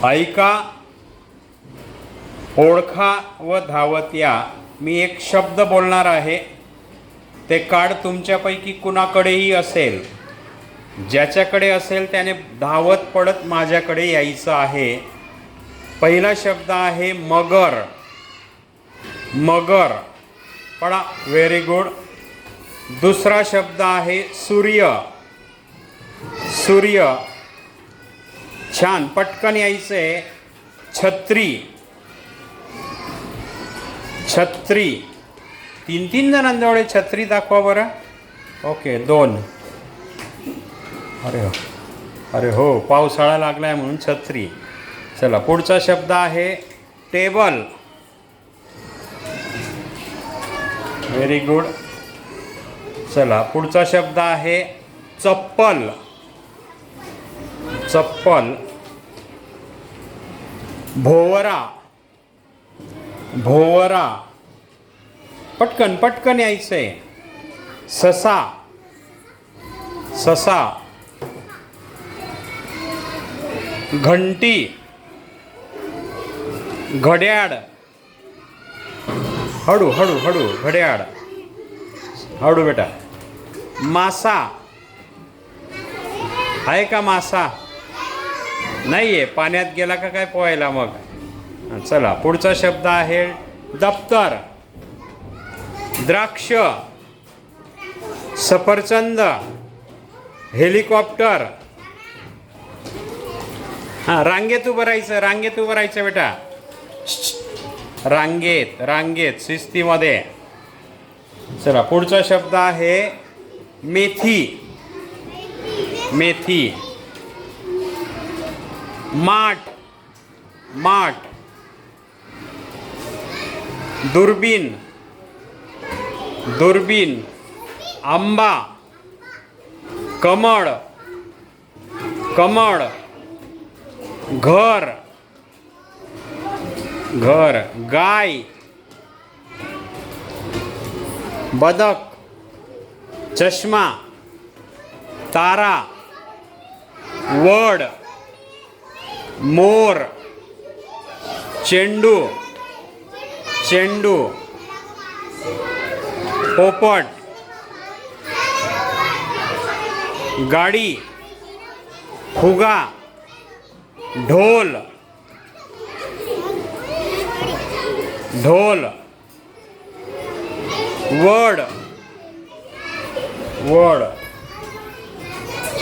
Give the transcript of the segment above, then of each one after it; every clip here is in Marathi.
ऐका, ओळखा व धावत या. मी एक शब्द बोलणार आहे. ते कार्ड तुमच्यापैकी कुणाकडेही असेल, ज्याच्याकडे असेल त्याने धावत पडत माझ्याकडे यायचं आहे. पहिला शब्द आहे मगर. मगर, पडा. Very good. दुसरा शब्द आहे सूर्य. सूर्य, छान, पटकन यायचे. छत्री. छत्री. तीन तीन जणांजवळ छत्री दाखवा बरं. ओके, 2. अरे हो, पावसाळा लागलाय म्हणून छत्री. चला, पुढचा शब्द आहे टेबल. Very good. चला, पुढचा शब्द आहे चप्पल. चप्पल. भोवरा. भोवरा, पटकन पटकन यायचंय. ससा. ससा. घंटी. घड्याळ. हळू हळू हळू. घड्याळ, हळू बेटा. मासा. आहे का मासा? नाही आहे, पाण्यात गेला का काय पोहायला मग. चला, पुढचा शब्द आहे दप्तर. द्राक्ष. सफरचंद. हेलिकॉप्टर. हां, रांगेत उभं राहायचं. रांगेत उभं राहायचं बेटा. रांगेत रांगेत, शिस्तीमध्ये. चला, पुढचा शब्द आहे मेथी. मेथी. माठ. माठ. दुर्बीन. दुर्बीन. आंबा. कमळ. कमळ. घर. घर. गाय. बदक. चष्मा. तारा. वड. मोर. चेंडू. चेंडू. पोपट. गाडी. फुगा. ढोल. ढोल. वड. वड.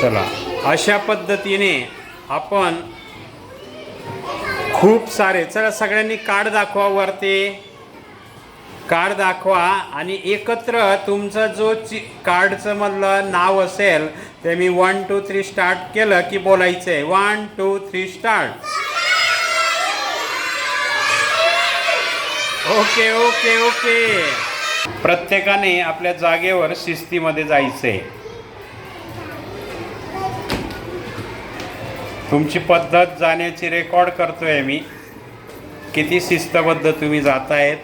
चला, अशा पद्धतीने आपण खूप सारे. चला, सगळ्यांनी कार्ड दाखवा वरती. कार्ड दाखवा आणि एकत्र तुमचं जो कार्डचं मधलं नाव असेल ते मी 1 2 3 स्टार्ट केलं की बोलायचं आहे. 1 2 3 स्टार्ट. Okay okay okay. प्रत्येकाने आपल्या जागेवर शिस्तीमध्ये जायचंय. तुमची पद्धत जाण्याची रेकॉर्ड करतोय मी. किती शिस्तबद्ध तुम्ही जातायत.